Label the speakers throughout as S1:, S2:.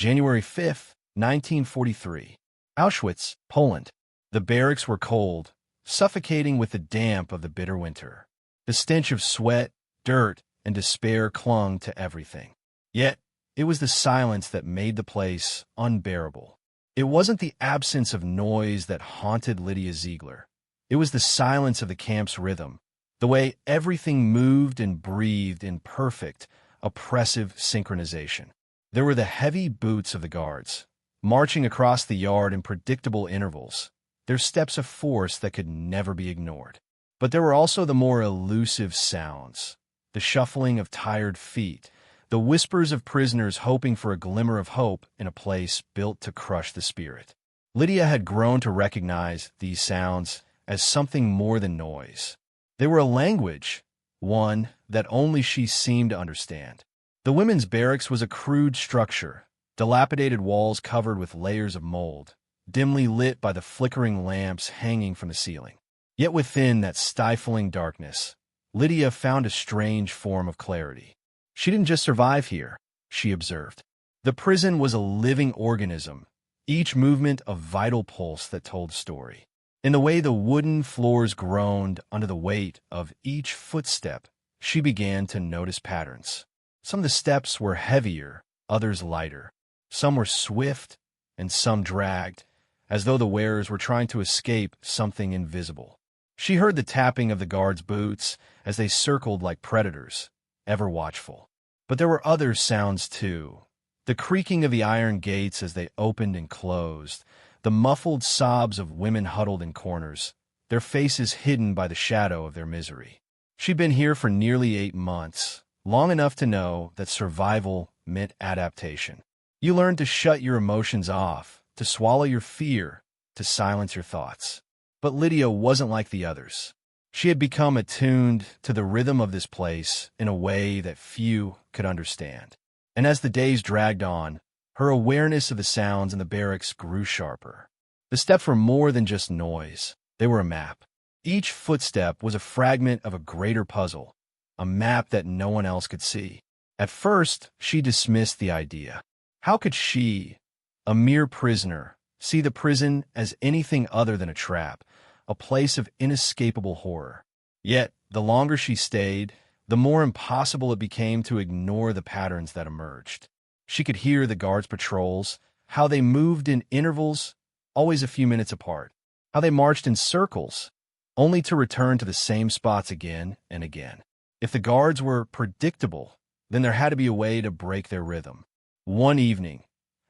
S1: January 5, 1943. Auschwitz, Poland. The barracks were cold, suffocating with the damp of the bitter winter. The stench of sweat, dirt, and despair clung to everything. Yet, it was the silence that made the place unbearable. It wasn't the absence of noise that haunted Lydia Ziegler. It was the silence of the camp's rhythm, the way everything moved and breathed in perfect, oppressive synchronization. There were the heavy boots of the guards, marching across the yard in predictable intervals, their steps of force that could never be ignored. But there were also the more elusive sounds, the shuffling of tired feet, the whispers of prisoners hoping for a glimmer of hope in a place built to crush the spirit. Lydia had grown to recognize these sounds as something more than noise. They were a language, one that only she seemed to understand. The women's barracks was a crude structure, dilapidated walls covered with layers of mold, dimly lit by the flickering lamps hanging from the ceiling. Yet within that stifling darkness, Lydia found a strange form of clarity. She didn't just survive here, she observed. The prison was a living organism, each movement a vital pulse that told a story. In the way the wooden floors groaned under the weight of each footstep, she began to notice patterns. Some of the steps were heavier, others lighter. Some were swift, and some dragged, as though the wearers were trying to escape something invisible. She heard the tapping of the guards' boots as they circled like predators, ever watchful. But there were other sounds too. The creaking of the iron gates as they opened and closed, the muffled sobs of women huddled in corners, their faces hidden by the shadow of their misery. She'd been here for nearly 8 months, long enough to know that survival meant adaptation. You learned to shut your emotions off, to swallow your fear, to silence your thoughts. But Lydia wasn't like the others. She had become attuned to the rhythm of this place in a way that few could understand. And as the days dragged on, her awareness of the sounds in the barracks grew sharper. The steps were more than just noise. They were a map. Each footstep was a fragment of a greater puzzle, a map that no one else could see. At first, she dismissed the idea. How could she, a mere prisoner, see the prison as anything other than a trap, a place of inescapable horror? Yet, the longer she stayed, the more impossible it became to ignore the patterns that emerged. She could hear the guards' patrols, how they moved in intervals, always a few minutes apart, how they marched in circles, only to return to the same spots again and again. If the guards were predictable, then there had to be a way to break their rhythm. One evening,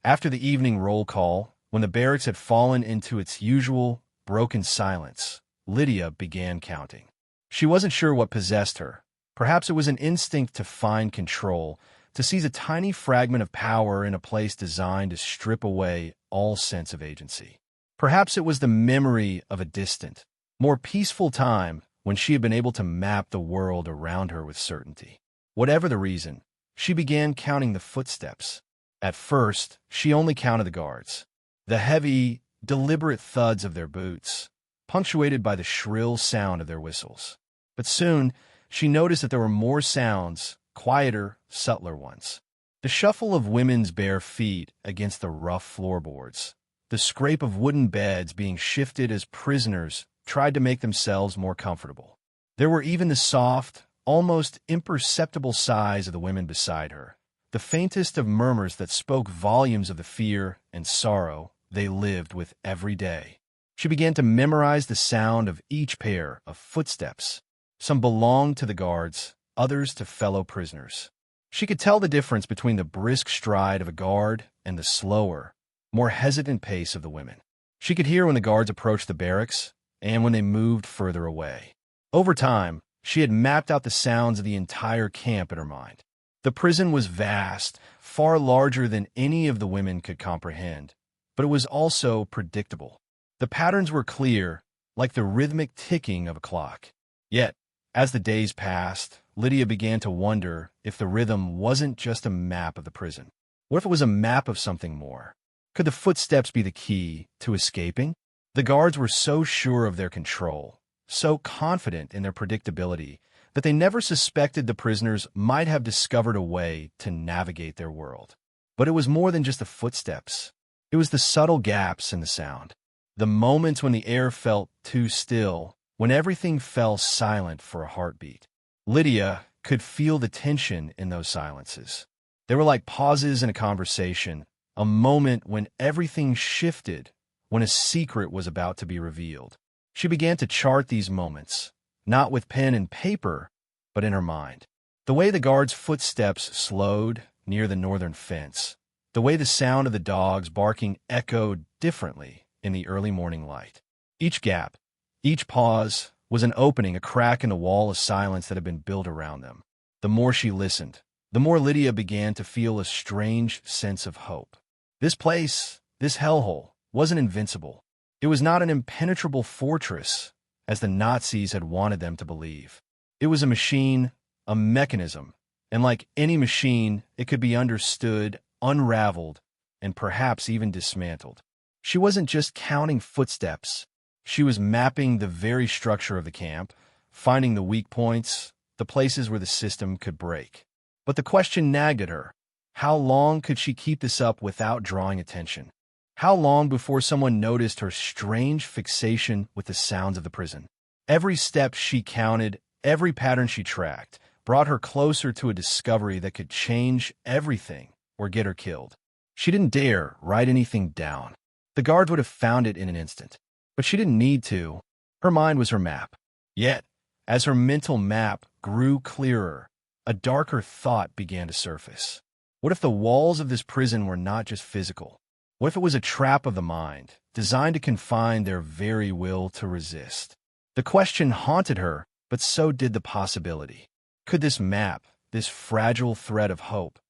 S1: after the evening roll call, when the barracks had fallen into its usual broken silence, Lydia began counting. She wasn't sure what possessed her. Perhaps it was an instinct to find control, to seize a tiny fragment of power in a place designed to strip away all sense of agency. Perhaps it was the memory of a distant, more peaceful time when she had been able to map the world around her with certainty. Whatever the reason, she began counting the footsteps. At first, she only counted the guards, the heavy, deliberate thuds of their boots, punctuated by the shrill sound of their whistles. But soon, she noticed that there were more sounds, quieter, subtler ones. The shuffle of women's bare feet against the rough floorboards, the scrape of wooden beds being shifted as prisoners tried to make themselves more comfortable. There were even the soft, almost imperceptible sighs of the women beside her, the faintest of murmurs that spoke volumes of the fear and sorrow they lived with every day. She began to memorize the sound of each pair of footsteps. Some belonged to the guards, others to fellow prisoners. She could tell the difference between the brisk stride of a guard and the slower, more hesitant pace of the women. She could hear when the guards approached the barracks and when they moved further away. Over time, she had mapped out the sounds of the entire camp in her mind. The prison was vast, far larger than any of the women could comprehend, but it was also predictable. The patterns were clear, like the rhythmic ticking of a clock. Yet, as the days passed, Lydia began to wonder if the rhythm wasn't just a map of the prison. What if it was a map of something more? Could the footsteps be the key to escaping? The guards were so sure of their control, so confident in their predictability, that they never suspected the prisoners might have discovered a way to navigate their world. But it was more than just the footsteps. It was the subtle gaps in the sound. The moments when the air felt too still, when everything fell silent for a heartbeat. Lydia could feel the tension in those silences. They were like pauses in a conversation, a moment when everything shifted, when a secret was about to be revealed. She began to chart these moments, not with pen and paper, but in her mind. The way the guard's footsteps slowed near the northern fence, the way the sound of the dogs barking echoed differently in the early morning light. Each gap, each pause, was an opening, a crack in the wall of silence that had been built around them. The more she listened, the more Lydia began to feel a strange sense of hope. This place, this hellhole, wasn't invincible. It was not an impenetrable fortress, as the Nazis had wanted them to believe. It was a machine, a mechanism, and like any machine, it could be understood, unraveled, and perhaps even dismantled. She wasn't just counting footsteps. She was mapping the very structure of the camp, finding the weak points, the places where the system could break. But the question nagged at her. How long could she keep this up without drawing attention? How long before someone noticed her strange fixation with the sounds of the prison? Every step she counted, every pattern she tracked, brought her closer to a discovery that could change everything or get her killed. She didn't dare write anything down. The guards would have found it in an instant. But she didn't need to. Her mind was her map. Yet, as her mental map grew clearer, a darker thought began to surface. What if the walls of this prison were not just physical? What if it was a trap of the mind, designed to confine their very will to resist? The question haunted her, but so did the possibility. Could this map, this fragile thread of hope,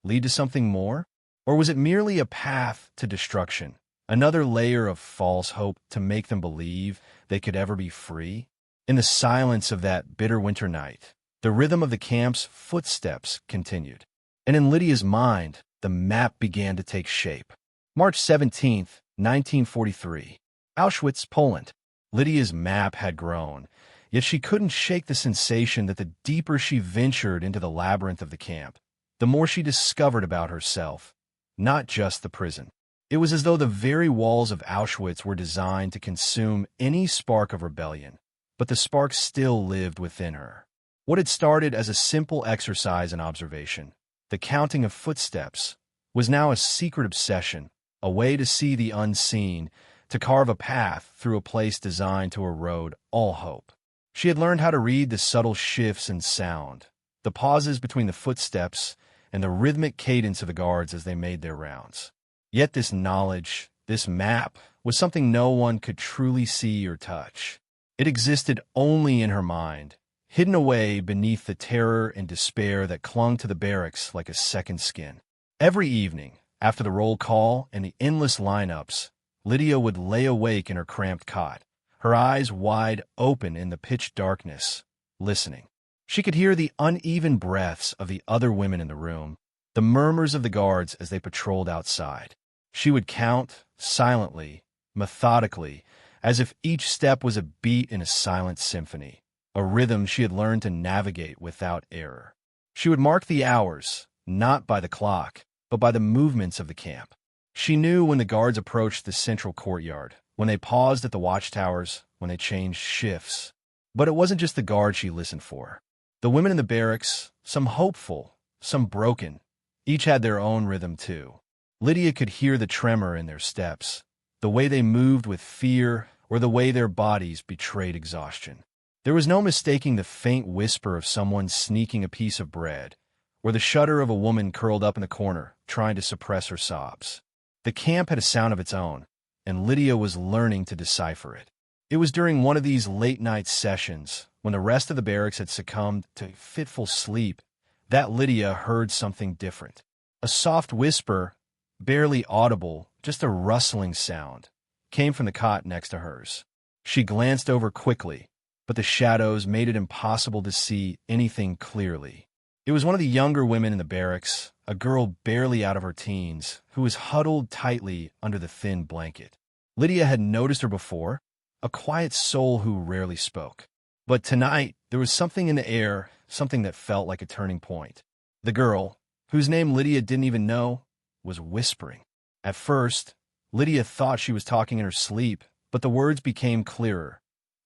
S1: lead to something more? Or was it merely a path to destruction? Another layer of false hope to make them believe they could ever be free? In the silence of that bitter winter night, the rhythm of the camp's footsteps continued. And in Lydia's mind, the map began to take shape. March 17th, 1943. Auschwitz, Poland. Lydia's map had grown, yet she couldn't shake the sensation that the deeper she ventured into the labyrinth of the camp, the more she discovered about herself, not just the prison. It was as though the very walls of Auschwitz were designed to consume any spark of rebellion, but the spark still lived within her. What had started as a simple exercise in observation, the counting of footsteps, was now a secret obsession, a way to see the unseen, to carve a path through a place designed to erode all hope. She had learned how to read the subtle shifts in sound, the pauses between the footsteps, and the rhythmic cadence of the guards as they made their rounds. Yet this knowledge, this map, was something no one could truly see or touch. It existed only in her mind, hidden away beneath the terror and despair that clung to the barracks like a second skin. Every evening, after the roll call and the endless lineups, Lydia would lay awake in her cramped cot, her eyes wide open in the pitch darkness, listening. She could hear the uneven breaths of the other women in the room, the murmurs of the guards as they patrolled outside. She would count, silently, methodically, as if each step was a beat in a silent symphony, a rhythm she had learned to navigate without error. She would mark the hours, not by the clock, but by the movements of the camp. She knew when the guards approached the central courtyard, when they paused at the watchtowers, when they changed shifts. But it wasn't just the guards she listened for. The women in the barracks, some hopeful, some broken, each had their own rhythm too. Lydia could hear the tremor in their steps, the way they moved with fear or the way their bodies betrayed exhaustion. There was no mistaking the faint whisper of someone sneaking a piece of bread, or the shudder of a woman curled up in the corner, trying to suppress her sobs. The camp had a sound of its own, and Lydia was learning to decipher it. It was during one of these late-night sessions, when the rest of the barracks had succumbed to fitful sleep, that Lydia heard something different. A soft whisper, barely audible, just a rustling sound, came from the cot next to hers. She glanced over quickly, but the shadows made it impossible to see anything clearly. It was one of the younger women in the barracks, a girl barely out of her teens, who was huddled tightly under the thin blanket. Lydia had noticed her before, a quiet soul who rarely spoke. But tonight, there was something in the air, something that felt like a turning point. The girl, whose name Lydia didn't even know, was whispering. At first, Lydia thought she was talking in her sleep, but the words became clearer.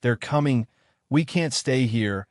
S1: "They're coming. We can't stay here.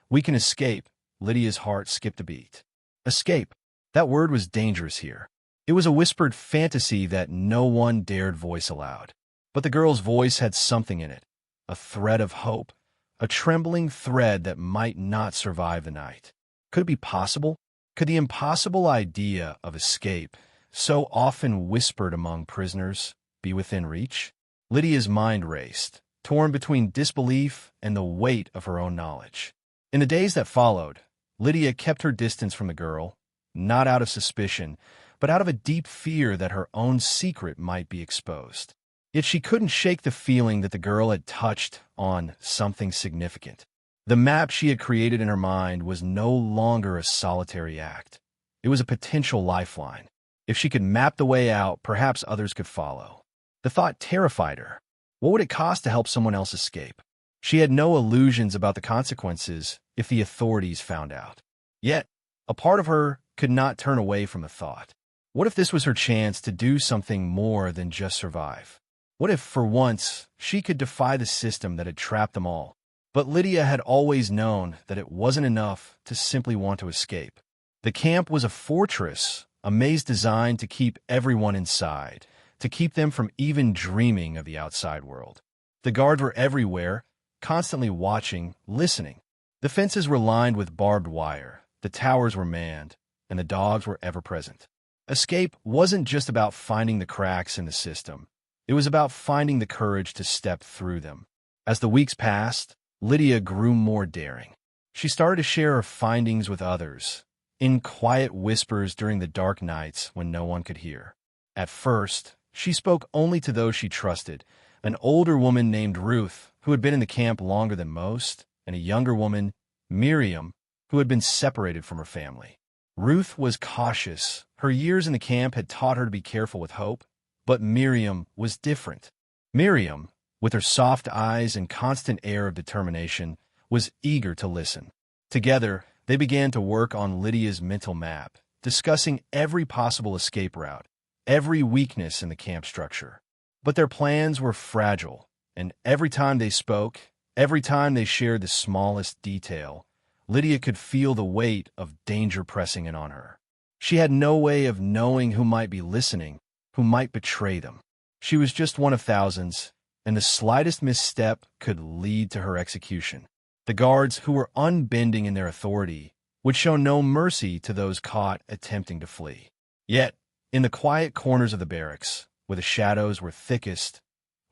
S1: We can escape." Lydia's heart skipped a beat. Escape. That word was dangerous here. It was a whispered fantasy that no one dared voice aloud. But the girl's voice had something in it, a thread of hope, a trembling thread that might not survive the night. Could it be possible? Could the impossible idea of escape, so often whispered among prisoners, be within reach? Lydia's mind raced, torn between disbelief and the weight of her own knowledge. In the days that followed, Lydia kept her distance from the girl, not out of suspicion, but out of a deep fear that her own secret might be exposed. Yet she couldn't shake the feeling that the girl had touched on something significant. The map she had created in her mind was no longer a solitary act. It was a potential lifeline. If she could map the way out, perhaps others could follow. The thought terrified her. What would it cost to help someone else escape? She had no illusions about the consequences if the authorities found out. Yet, a part of her could not turn away from the thought. What if this was her chance to do something more than just survive? What if, for once, she could defy the system that had trapped them all? But Lydia had always known that it wasn't enough to simply want to escape. The camp was a fortress, a maze designed to keep everyone inside, to keep them from even dreaming of the outside world. The guards were everywhere, constantly watching, listening. The fences were lined with barbed wire, the towers were manned, and the dogs were ever present. Escape wasn't just about finding the cracks in the system. It was about finding the courage to step through them. As the weeks passed, Lydia grew more daring. She started to share her findings with others, in quiet whispers during the dark nights when no one could hear. At first, she spoke only to those she trusted, an older woman named Ruth, who had been in the camp longer than most, and a younger woman, Miriam, who had been separated from her family. Ruth was cautious. Her years in the camp had taught her to be careful with hope. But Miriam was different. Miriam, with her soft eyes and constant air of determination, was eager to listen. Together, they began to work on Lydia's mental map, discussing every possible escape route, every weakness in the camp structure. But their plans were fragile, and every time they spoke, every time they shared the smallest detail, Lydia could feel the weight of danger pressing in on her. She had no way of knowing who might be listening, who might betray them. She was just one of thousands, and the slightest misstep could lead to her execution. The guards, who were unbending in their authority, would show no mercy to those caught attempting to flee. Yet, in the quiet corners of the barracks, where the shadows were thickest,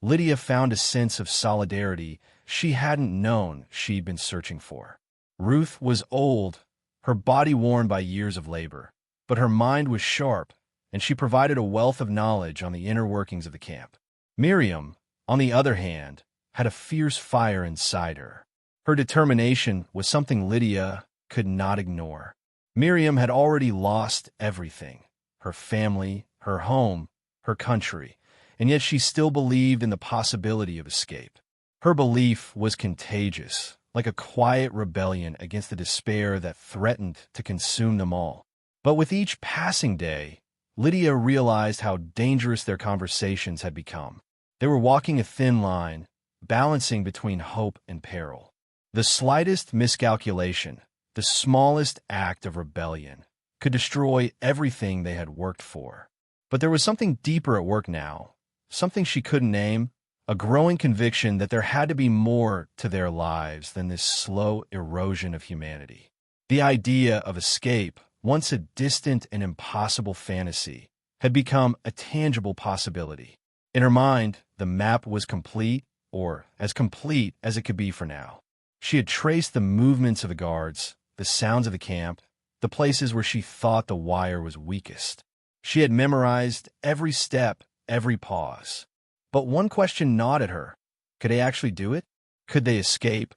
S1: Lydia found a sense of solidarity she hadn't known she'd been searching for. Ruth was old, her body worn by years of labor, but her mind was sharp, and she provided a wealth of knowledge on the inner workings of the camp. Miriam, on the other hand, had a fierce fire inside her. Her determination was something Lydia could not ignore. Miriam had already lost everything, her family, her home, her country, and yet she still believed in the possibility of escape. Her belief was contagious, like a quiet rebellion against the despair that threatened to consume them all. But with each passing day, Lydia realized how dangerous their conversations had become. They were walking a thin line, balancing between hope and peril. The slightest miscalculation, the smallest act of rebellion, could destroy everything they had worked for. But there was something deeper at work now, something she couldn't name, a growing conviction that there had to be more to their lives than this slow erosion of humanity. The idea of escape, once a distant and impossible fantasy, had become a tangible possibility. In her mind, the map was complete, or as complete as it could be for now. She had traced the movements of the guards, the sounds of the camp, the places where she thought the wire was weakest. She had memorized every step, every pause. But one question gnawed at her. Could they actually do it? Could they escape?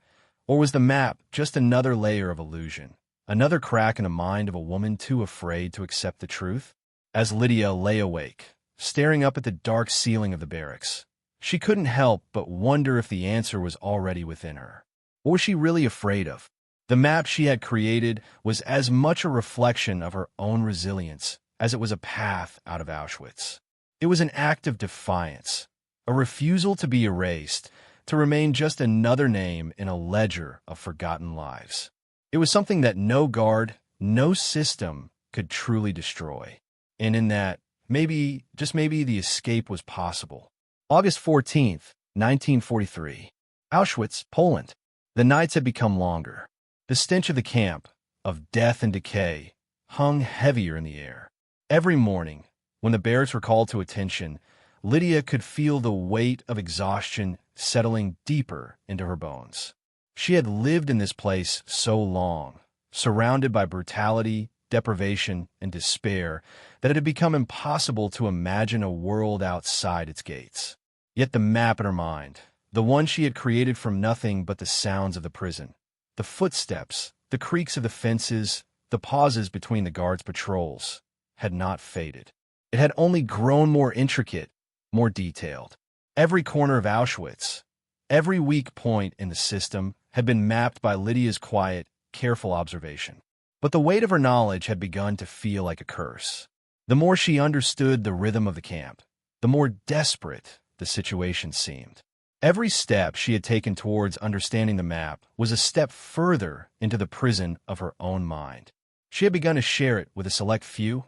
S1: Or was the map just another layer of illusion? Another crack in the mind of a woman too afraid to accept the truth? As Lydia lay awake, staring up at the dark ceiling of the barracks, she couldn't help but wonder if the answer was already within her. What was she really afraid of? The map she had created was as much a reflection of her own resilience as it was a path out of Auschwitz. It was an act of defiance, a refusal to be erased, to remain just another name in a ledger of forgotten lives. It was something that no guard, no system could truly destroy. And in that, maybe, just maybe, the escape was possible. August 14th, 1943. Auschwitz, Poland. The nights had become longer. The stench of the camp, of death and decay, hung heavier in the air. Every morning, when the barracks were called to attention, Lydia could feel the weight of exhaustion settling deeper into her bones. She had lived in this place so long, surrounded by brutality, deprivation, and despair, that it had become impossible to imagine a world outside its gates. Yet the map in her mind, the one she had created from nothing but the sounds of the prison, the footsteps, the creaks of the fences, the pauses between the guards' patrols, had not faded. It had only grown more intricate, more detailed. Every corner of Auschwitz, every weak point in the system, had been mapped by Lydia's quiet, careful observation. But the weight of her knowledge had begun to feel like a curse. The more she understood the rhythm of the camp, the more desperate the situation seemed. Every step she had taken towards understanding the map was a step further into the prison of her own mind. She had begun to share it with a select few: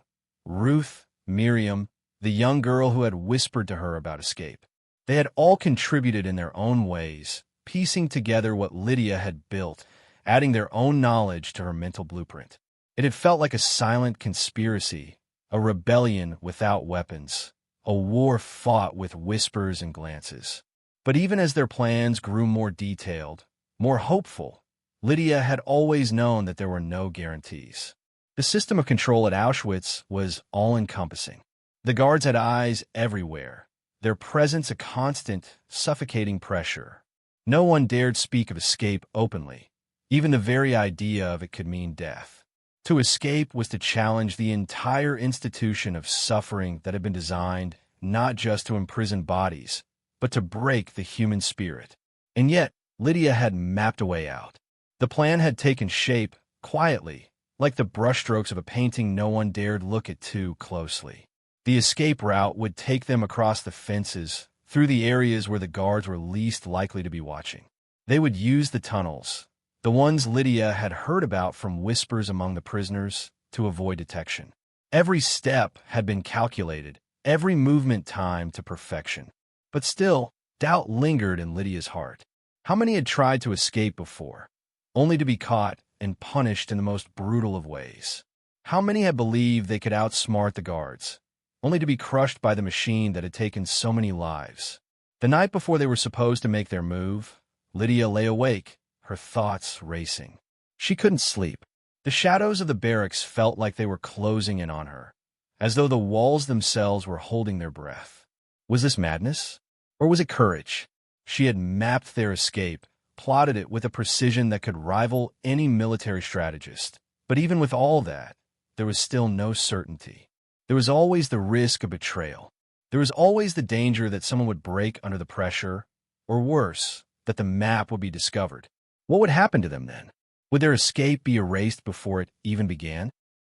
S1: Ruth, Miriam, the young girl who had whispered to her about escape. They had all contributed in their own ways, piecing together what Lydia had built, adding their own knowledge to her mental blueprint. It had felt like a silent conspiracy, a rebellion without weapons, a war fought with whispers and glances. But even as their plans grew more detailed, more hopeful, Lydia had always known that there were no guarantees. The system of control at Auschwitz was all-encompassing. The guards had eyes everywhere, their presence a constant, suffocating pressure. No one dared speak of escape openly. Even the very idea of it could mean death. To escape was to challenge the entire institution of suffering that had been designed not just to imprison bodies, but to break the human spirit. And yet, Lydia had mapped a way out. The plan had taken shape quietly, like the brushstrokes of a painting no one dared look at too closely. The escape route would take them across the fences, through the areas where the guards were least likely to be watching. They would use the tunnels, the ones Lydia had heard about from whispers among the prisoners, to avoid detection. Every step had been calculated, every movement timed to perfection. But still, doubt lingered in Lydia's heart. How many had tried to escape before, only to be caught and punished in the most brutal of ways? How many had believed they could outsmart the guards, only to be crushed by the machine that had taken so many lives? The night before they were supposed to make their move, Lydia lay awake, her thoughts racing. She couldn't sleep. The shadows of the barracks felt like they were closing in on her, as though the walls themselves were holding their breath. Was this madness? Or was it courage? She had mapped their escape, plotted it with a precision that could rival any military strategist. But even with all that, there was still no certainty. There was always the risk of betrayal. There was always the danger that someone would break under the pressure, or worse, that the map would be discovered. What would happen to them then? Would their escape be erased before it even began?